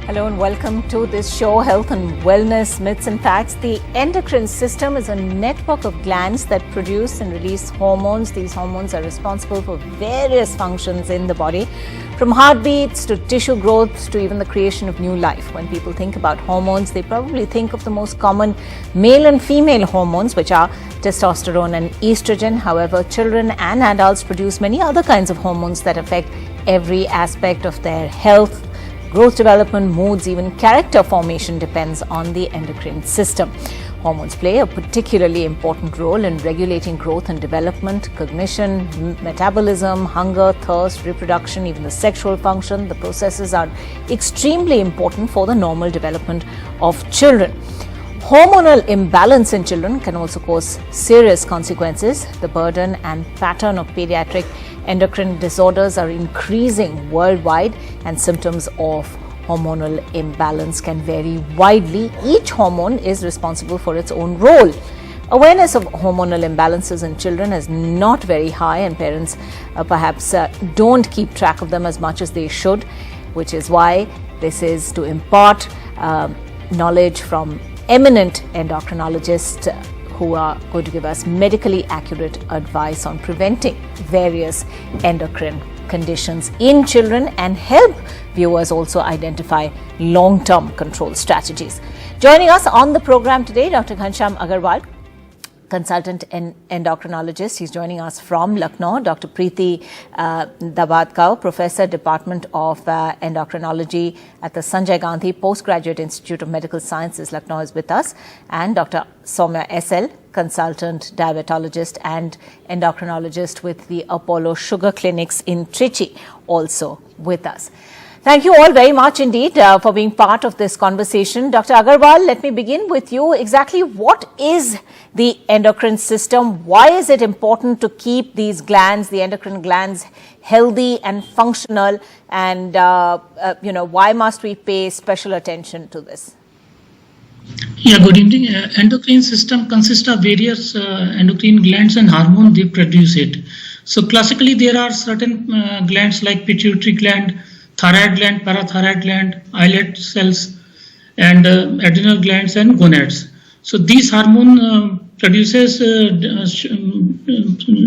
Hello and welcome to this show, Health and Wellness Myths and Facts. The endocrine system is a network of glands that produce and release hormones. These hormones are responsible for various functions in the body, from heartbeats to tissue growth to even the creation of new life. When people think about hormones, they probably think of the most common male and female hormones, which are testosterone and estrogen. However, children and adults produce many other kinds of hormones that affect every aspect of their health. Growth, development, moods, even character formation depends on the endocrine system. Hormones play a particularly important role in regulating growth and development, cognition, metabolism, hunger, thirst, reproduction, even the sexual function. The processes are extremely important for the normal development of children. Hormonal imbalance in children can also cause serious consequences. The burden and pattern of pediatric endocrine disorders are increasing worldwide, and symptoms of hormonal imbalance can vary widely. Each hormone is responsible for its own role. Awareness of hormonal imbalances in children is not very high, and parents perhaps don't keep track of them as much as they should, which is why this is to impart knowledge from eminent endocrinologists who are going to give us medically accurate advice on preventing various endocrine conditions in children and help viewers also identify long-term control strategies. Joining us on the program today, Dr. Ghanshyam Agarwal, consultant endocrinologist. He's joining us from Lucknow. Dr. Preeti Dabadghao, Professor, Department of Endocrinology at the Sanjay Gandhi Postgraduate Institute of Medical Sciences, Lucknow, is with us. And Dr. Soumya S, consultant diabetologist and endocrinologist with the Apollo Sugar Clinics in Trichy, also with us. Thank you all very much indeed for being part of this conversation. Dr. Agarwal, let me begin with you. Exactly what is the endocrine system? Why is it important to keep these glands, the endocrine glands, healthy and functional? And, why must we pay special attention to this? Yeah, good evening. Endocrine system consists of various endocrine glands and hormones they produce it. So classically, there are certain glands like pituitary gland, thyroid gland, parathyroid gland, islet cells, and adrenal glands and gonads. So these hormone produces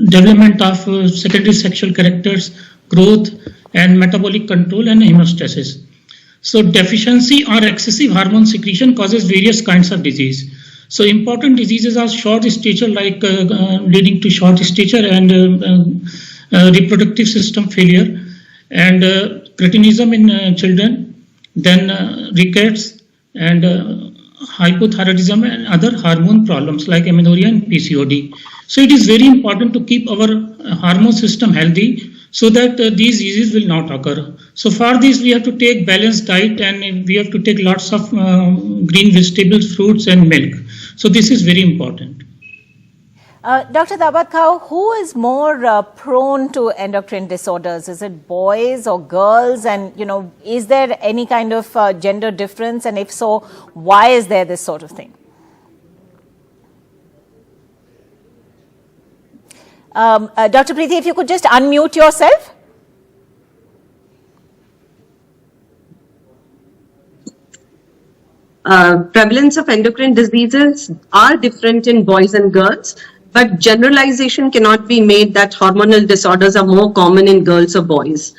development of secondary sexual characters, growth, and metabolic control and hemostasis. So deficiency or excessive hormone secretion causes various kinds of disease. So important diseases are short stature, like leading to short stature and reproductive system failure, and cretinism in children, then rickets and hypothyroidism and other hormone problems like amenorrhea and PCOD. So it is very important to keep our hormone system healthy so that these diseases will not occur. So for this, we have to take balanced diet, and we have to take lots of green vegetables, fruits and milk. So this is very important. Dr. Dabadghao, who is more prone to endocrine disorders? Is it boys or girls? And, is there any kind of gender difference? And if so, why is there this sort of thing? Dr. Preeti, if you could just unmute yourself. Prevalence of endocrine diseases are different in boys and girls, but generalization cannot be made that hormonal disorders are more common in girls or boys.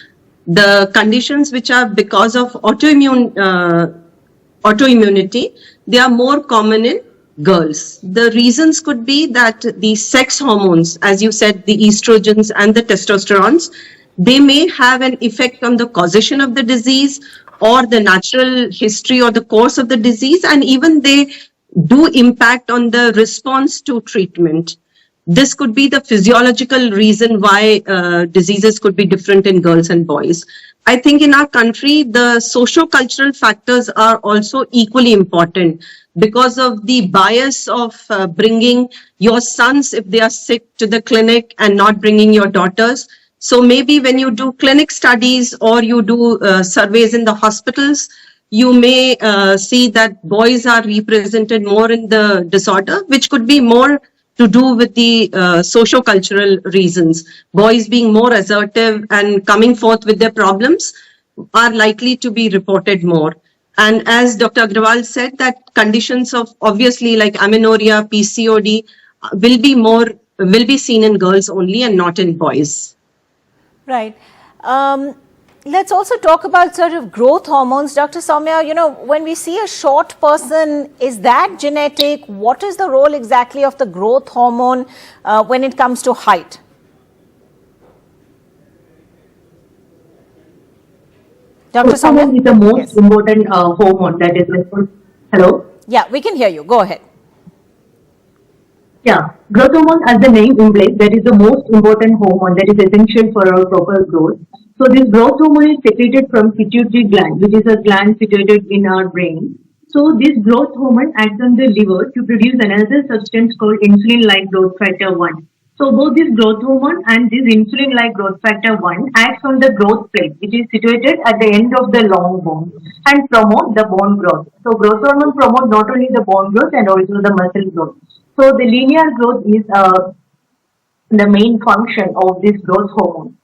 The conditions which are because of autoimmunity, they are more common in girls. The reasons could be that the sex hormones, as you said, the estrogens and the testosterones, they may have an effect on the causation of the disease or the natural history or the course of the disease, and even they do impact on the response to treatment. This could be the physiological reason why diseases could be different in girls and boys. I think in our country, the socio-cultural factors are also equally important because of the bias of bringing your sons, if they are sick, to the clinic and not bringing your daughters. So maybe when you do clinic studies or you do surveys in the hospitals, you may see that boys are represented more in the disorder, which could be more to do with the socio-cultural reasons. Boys being more assertive and coming forth with their problems are likely to be reported more. And as Dr. Agarwal said, that conditions of obviously like amenorrhea, PCOD will be seen in girls only and not in boys. Right. Let's also talk about sort of growth hormones. Dr. Soumya, when we see a short person, is that genetic? What is the role exactly of the growth hormone when it comes to height? Dr. Soumya is the most important hormone that is hello? Yeah, we can hear you. Go ahead. Yeah, growth hormone, as the name implies, that is the most important hormone that is essential for our proper growth. So this growth hormone is secreted from pituitary gland, which is a gland situated in our brain. So this growth hormone acts on the liver to produce another substance called insulin-like growth factor 1. So both this growth hormone and this insulin-like growth factor 1 acts on the growth plate, which is situated at the end of the long bone and promote the bone growth. So growth hormone promote not only the bone growth and also the muscle growth. So the linear growth is the main function of this growth hormone.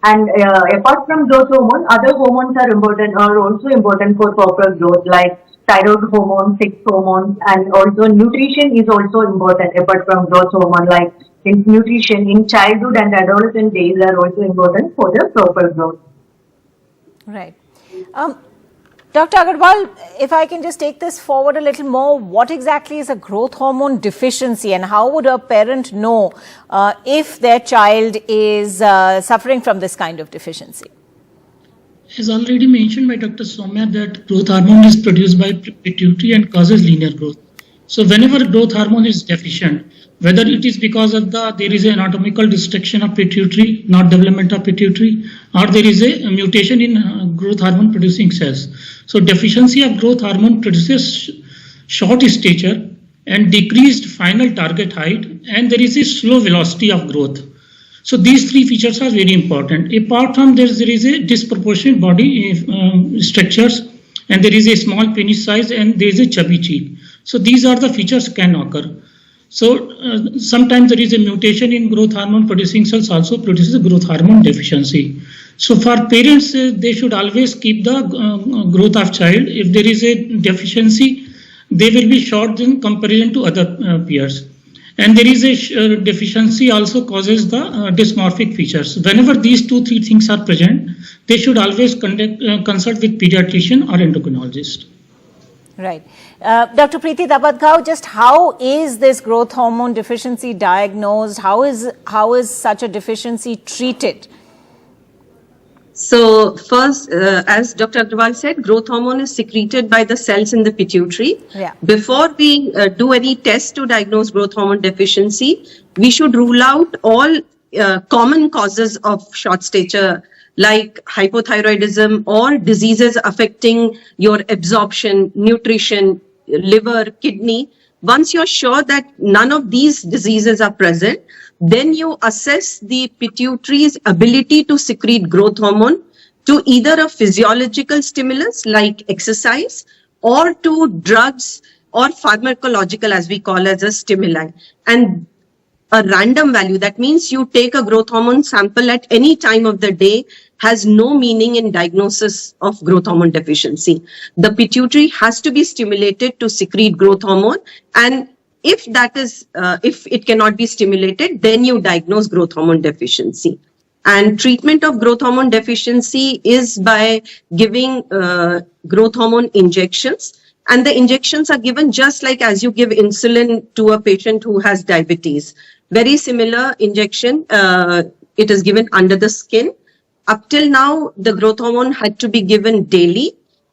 And apart from growth hormone, other hormones are also important for proper growth, like thyroid hormone, sex hormones, and also nutrition is also important apart from growth hormone, like nutrition in childhood and adolescent days are also important for the proper growth. Right. Dr. Agarwal, if I can just take this forward a little more, what exactly is a growth hormone deficiency and how would a parent know if their child is suffering from this kind of deficiency? As already mentioned by Dr. Soumya, that growth hormone is produced by pituitary and causes linear growth. So whenever growth hormone is deficient, whether it is because of there is an anatomical destruction of pituitary, not development of pituitary, or there is a mutation in growth hormone producing cells. So deficiency of growth hormone produces short stature and decreased final target height, and there is a slow velocity of growth. So these three features are very important. Apart from this, there is a disproportionate body structures, and there is a small penis size, and there is a chubby cheek. So these are the features can occur. So sometimes there is a mutation in growth hormone producing cells also produces a growth hormone deficiency. So for parents, they should always keep the growth of child. If there is a deficiency, they will be short in comparison to other peers. And there is a deficiency also causes the dysmorphic features. Whenever these 2-3 things are present, they should always consult with pediatrician or endocrinologist. Right. Dr. Preeti Dabadghao, just how is this growth hormone deficiency diagnosed? How is such a deficiency treated? So first, as Dr. Agarwal said, growth hormone is secreted by the cells in the pituitary. Yeah. Before we do any test to diagnose growth hormone deficiency, we should rule out all common causes of short stature like hypothyroidism or diseases affecting your absorption, nutrition, liver, kidney. Once you're sure that none of these diseases are present, then you assess the pituitary's ability to secrete growth hormone to either a physiological stimulus like exercise or to drugs or pharmacological, as we call as a stimuli. And a random value, that means you take a growth hormone sample at any time of the day, has no meaning in diagnosis of growth hormone deficiency. The pituitary has to be stimulated to secrete growth hormone, and if it cannot be stimulated, then you diagnose growth hormone deficiency. And treatment of growth hormone deficiency is by giving growth hormone injections. And the injections are given just like as you give insulin to a patient who has diabetes. Very similar injection. It is given under the skin. Up till now, the growth hormone had to be given daily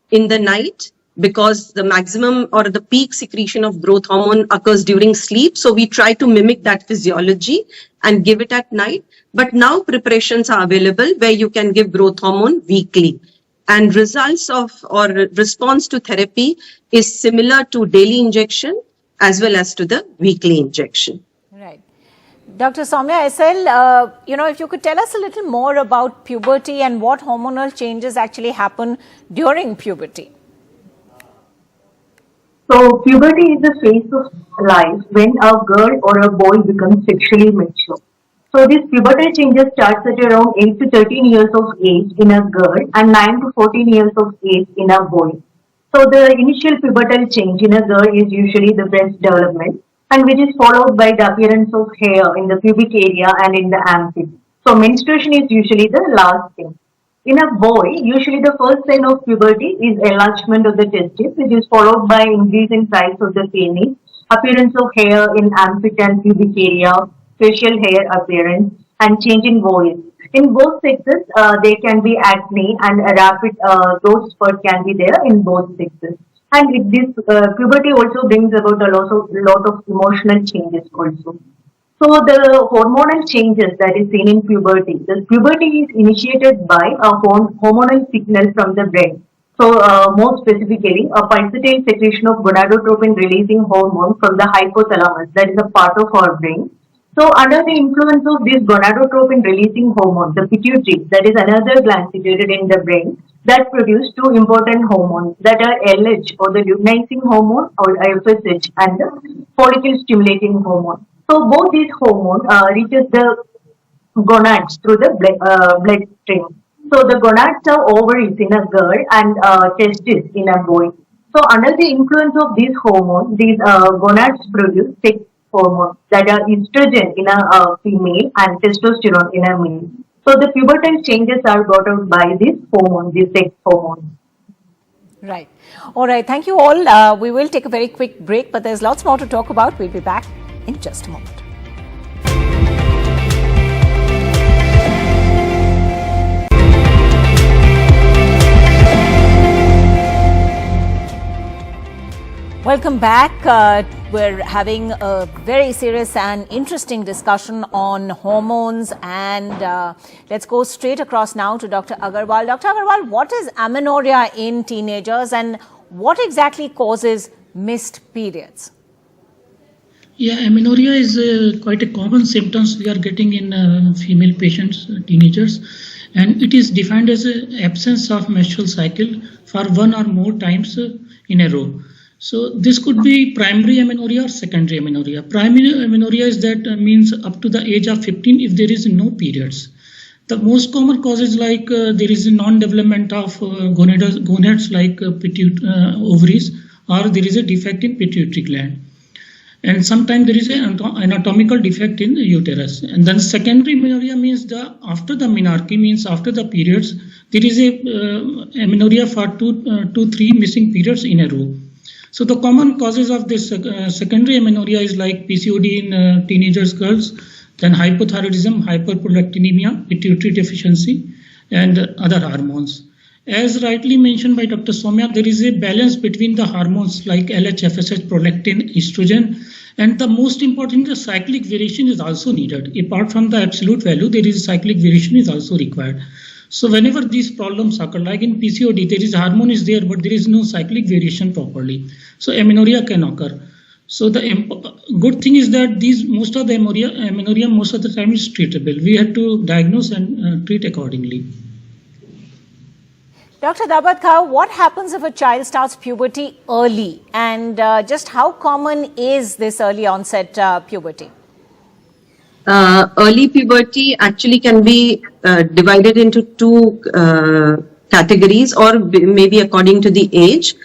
in the night because the maximum or the peak secretion of growth hormone occurs during sleep. So we try to mimic that physiology and give it at night. But now preparations are available where you can give growth hormone weekly. And results of or response to therapy is similar to daily injection as well as to the weekly injection. Right. Dr. Soumya SL, if you could tell us a little more about puberty and what hormonal changes actually happen during puberty. So puberty is a phase of life when a girl or a boy becomes sexually mature. So these pubertal changes starts at around 8 to 13 years of age in a girl and 9 to 14 years of age in a boy. So the initial pubertal change in a girl is usually the breast development and which is followed by the appearance of hair in the pubic area and in the armpit. So menstruation is usually the last thing. In a boy, usually the first sign of puberty is enlargement of the testes, which is followed by increase in size of the penis, appearance of hair in armpit and pubic area, facial hair appearance, and change in voice. In both sexes, there can be acne and a rapid growth spurt can be there in both sexes. And with this, puberty also brings about a lot of emotional changes also. So the hormonal changes that is seen in puberty. The puberty is initiated by a hormonal signal from the brain. So more specifically, a pulsatile secretion of gonadotropin releasing hormone from the hypothalamus, that is a part of our brain. So under the influence of this gonadotropin releasing hormone, the pituitary, that is another gland situated in the brain, that produce two important hormones that are LH or the luteinizing hormone or FSH and the follicle stimulating hormone. So both these hormones reaches the gonads through the bloodstream. So the gonads are ovaries in a girl and testes in a boy. So under the influence of these hormones, these gonads produce sex hormones that are estrogen in a female and testosterone in a male. So the pubertal changes are brought out by this hormone, this sex hormone. Right. All right. Thank you all. We will take a very quick break, but there's lots more to talk about. We'll be back in just a moment. Welcome back. We're having a very serious and interesting discussion on hormones, and let's go straight across now to Dr. Agarwal. Dr. Agarwal, what is amenorrhea in teenagers and what exactly causes missed periods? Yeah, amenorrhea is quite a common symptoms we are getting in female patients, teenagers, and it is defined as an absence of menstrual cycle for one or more times in a row. So this could be primary amenorrhea or secondary amenorrhea. Primary amenorrhea is that means up to the age of 15 if there is no periods. The most common causes like there is a non-development of gonads like ovaries, or there is a defect in pituitary gland. And sometimes there is an anatomical defect in the uterus. And then secondary amenorrhea means after the menarche, means after the periods, there is a amenorrhea for two, 3 missing periods in a row. So the common causes of this secondary amenorrhea is like PCOD in teenagers, girls, then hypothyroidism, hyperprolactinemia, pituitary deficiency, and other hormones. As rightly mentioned by Dr. Soumya, there is a balance between the hormones like LH, FSH, prolactin, estrogen, and the most important, the cyclic variation is also needed. Apart from the absolute value, there is cyclic variation is also required. So whenever these problems occur, like in PCOD, there is hormone is there, but there is no cyclic variation properly. So amenorrhea can occur. So the good thing is that most of the amenorrhea most of the time is treatable. We have to diagnose and treat accordingly. Dr. Dabadghao, what happens if a child starts puberty early, and just how common is this early onset puberty? Early puberty actually can be divided into two categories, or maybe according to the age.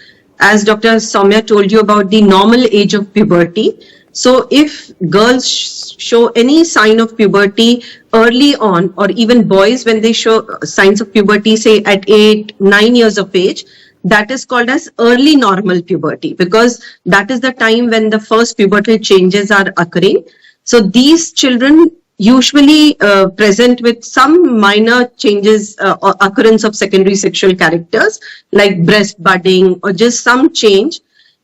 As Dr. Soumya told you about the normal age of puberty. So if girls show any sign of puberty early on, or even boys when they show signs of puberty, say at 8, 9 years of age, that is called as early normal puberty, because that is the time when the first pubertal changes are occurring. So these children usually present with some minor changes or occurrence of secondary sexual characters like breast budding or just some change.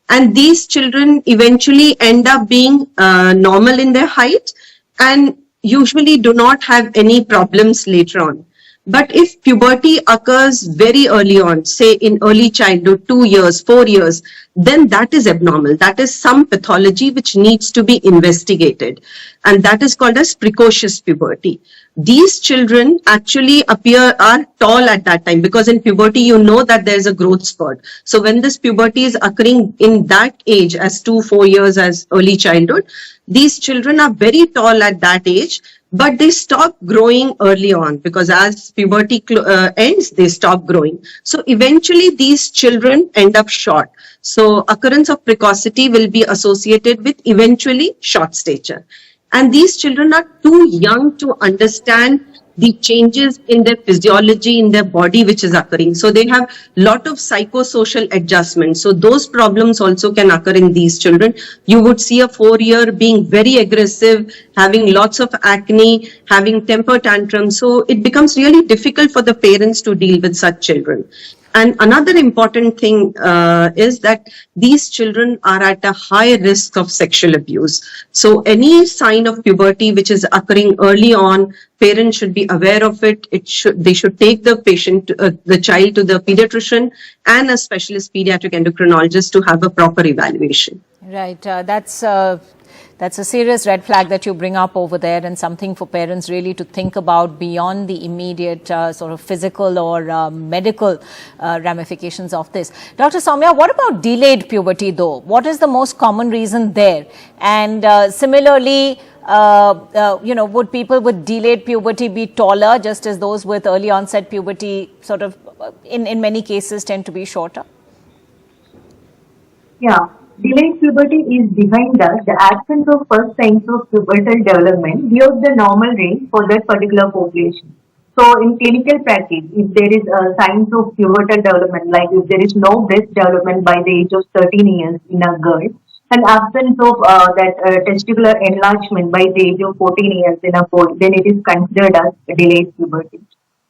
And these children eventually end up being normal in their height and usually do not have any problems later on. But if puberty occurs very early on, say in early childhood, 2 years, 4 years, then that is abnormal. That is some pathology which needs to be investigated. And that is called as precocious puberty. These children actually are tall at that time, because in puberty, you know that there is a growth spurt. So when this puberty is occurring in that age, as 2, 4 years as early childhood, these children are very tall at that age, but they stop growing early on because as puberty ends, they stop growing. So eventually these children end up short. So occurrence of precocity will be associated with eventually short stature. And these children are too young to understand the changes in their physiology, in their body, which is occurring. So they have lot of psychosocial adjustments. So those problems also can occur in these children. You would see a 4-year being very aggressive, having lots of acne, having temper tantrums. So it becomes really difficult for the parents to deal with such children. And another important thing is that these children are at a high risk of sexual abuse. So any sign of puberty which is occurring early on, parents should be aware of it. They should take the patient, the child to the pediatrician and a specialist pediatric endocrinologist to have a proper evaluation. Right. That's a serious red flag that you bring up over there, and something for parents really to think about beyond the immediate sort of physical or medical ramifications of this. Dr. Soumya, what about delayed puberty though? What is the most common reason there? And similarly, would people with delayed puberty be taller, just as those with early onset puberty sort of in many cases tend to be shorter? Yeah. Delayed puberty is defined as the absence of first signs of pubertal development beyond the normal range for that particular population. So in clinical practice, if there is signs of pubertal development, like if there is no breast development by the age of 13 years in a girl, and absence of that testicular enlargement by the age of 14 years in a boy, then it is considered as delayed puberty.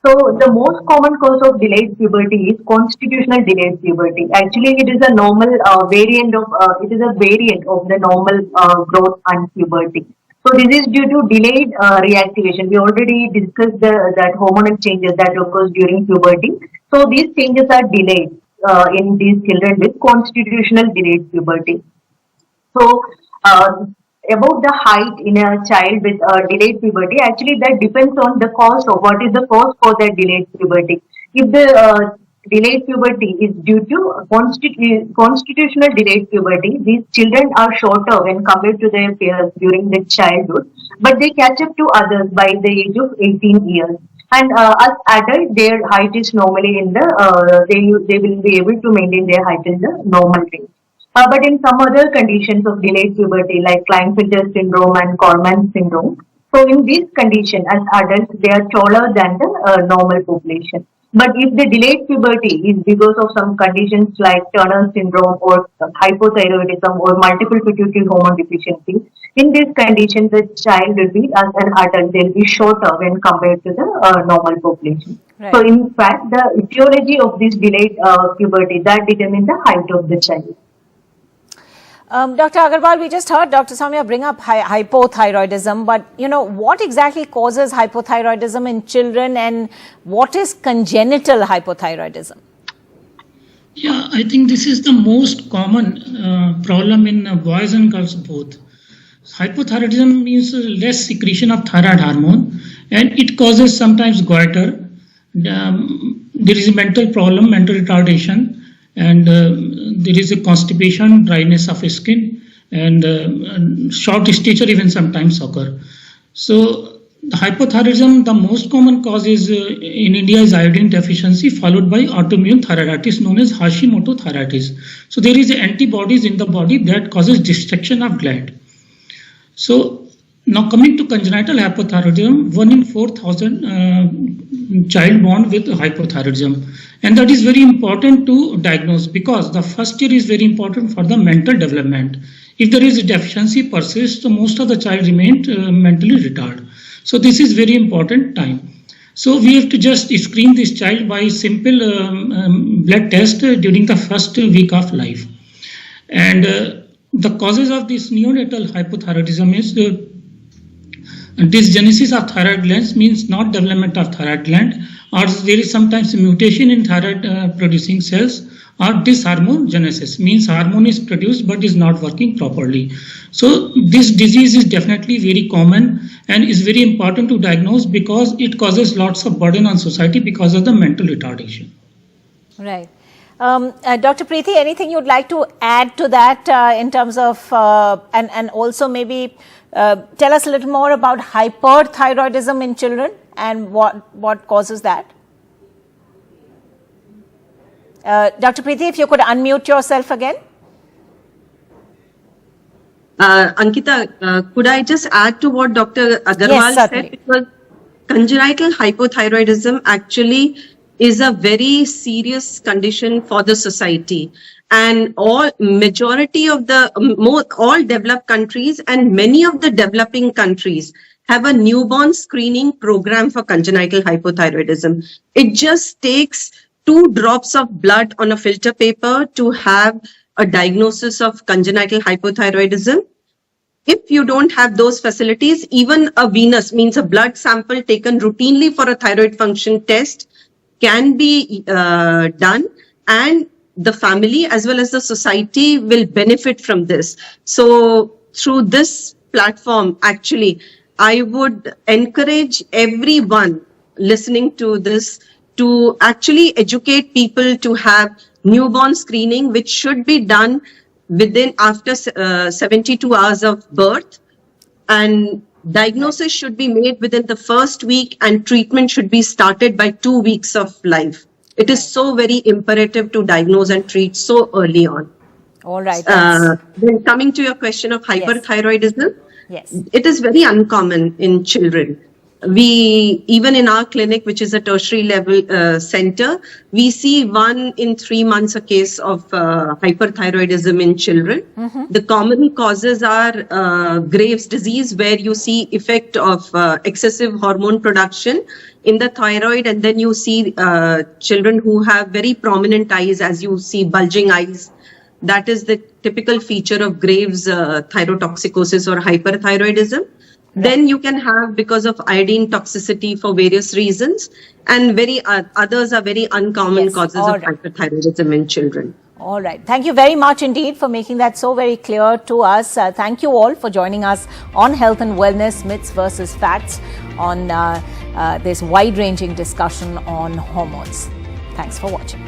So the most common cause of delayed puberty is constitutional delayed puberty. Actually, it is a normal variant of the normal growth and puberty. So this is due to delayed reactivation. We already discussed that hormonal changes that occurs during puberty. So these changes are delayed in these children with constitutional delayed puberty. So about the height in a child with delayed puberty, actually that depends on the cause of what is the cause for that delayed puberty. If the delayed puberty is due to constitutional delayed puberty, these children are shorter when compared to their peers during their childhood, but they catch up to others by the age of 18 years. And as adults, their height is normally in the, they will be able to maintain their height in the normal range. But in some other conditions of delayed puberty, like Klinefelter syndrome and Korman syndrome, so in these conditions, as adults, they are taller than the normal population. But if the delayed puberty is because of some conditions like Turner syndrome or hypothyroidism or multiple pituitary hormone deficiency, in these conditions, the child will be, as an adult, they will be shorter when compared to the normal population. Right. So in fact, the etiology of this delayed puberty, that determines the height of the child. Dr. Agarwal, we just heard Dr. Soumya bring up hypothyroidism, but what exactly causes hypothyroidism in children, and what is congenital hypothyroidism? Yeah, I think this is the most common problem in boys and girls both. Hypothyroidism means less secretion of thyroid hormone, and it causes sometimes goiter. There is a mental problem, mental retardation, and there is a constipation, dryness of skin, and short stature even sometimes occur. So the hypothyroidism, the most common cause is in India is iodine deficiency, followed by autoimmune thyroiditis known as Hashimoto thyroiditis. So there is antibodies in the body that causes destruction of gland. So now coming to congenital hypothyroidism, 1 in 4,000 child born with hypothyroidism, and that is very important to diagnose because the first year is very important for the mental development. If there is a deficiency persists, so most of the child remain mentally retarded. So this is very important time. So we have to just screen this child by simple blood test during the first week of life. And the causes of this neonatal hypothyroidism is dysgenesis of thyroid glands, means not development of thyroid gland, or there is sometimes a mutation in thyroid producing cells, or dysharmogenesis, means hormone is produced but is not working properly. So this disease is definitely very common and is very important to diagnose because it causes lots of burden on society because of the mental retardation. Right. Dr. Preeti, anything you'd like to add to that in terms of, and also maybe Tell us a little more about hyperthyroidism in children and what causes that. Dr. Preeti, if you could unmute yourself again. Ankita, could I just add to what Dr. Agarwal said? Because congenital hypothyroidism actually is a very serious condition for the society. And all developed countries and many of the developing countries have a newborn screening program for congenital hypothyroidism. It just takes 2 drops of blood on a filter paper to have a diagnosis of congenital hypothyroidism. If you don't have those facilities, even a venous, means a blood sample taken routinely for a thyroid function test, can be done, and the family as well as the society will benefit from this. So through this platform, actually, I would encourage everyone listening to this to actually educate people to have newborn screening, which should be done after 72 hours of birth, and diagnosis should be made within the first week, and treatment should be started by 2 weeks of life. It is so very imperative to diagnose and treat so early on. All right. Then coming to your question of hyperthyroidism, yes, it is very uncommon in children. Even in our clinic, which is a tertiary level center, we see 1 in 3 months a case of hyperthyroidism in children. The common causes are Graves' disease, where you see effect of excessive hormone production in the thyroid, and then you see children who have very prominent eyes, as you see bulging eyes. That is the typical feature of Graves' thyrotoxicosis or hyperthyroidism. Then you can have because of iodine toxicity for various reasons, and others are very uncommon causes of hyperthyroidism in children. All right. Thank you very much indeed for making that so very clear to us. Thank you all for joining us on Health and Wellness, Myths versus Facts, on this wide-ranging discussion on hormones. Thanks for watching.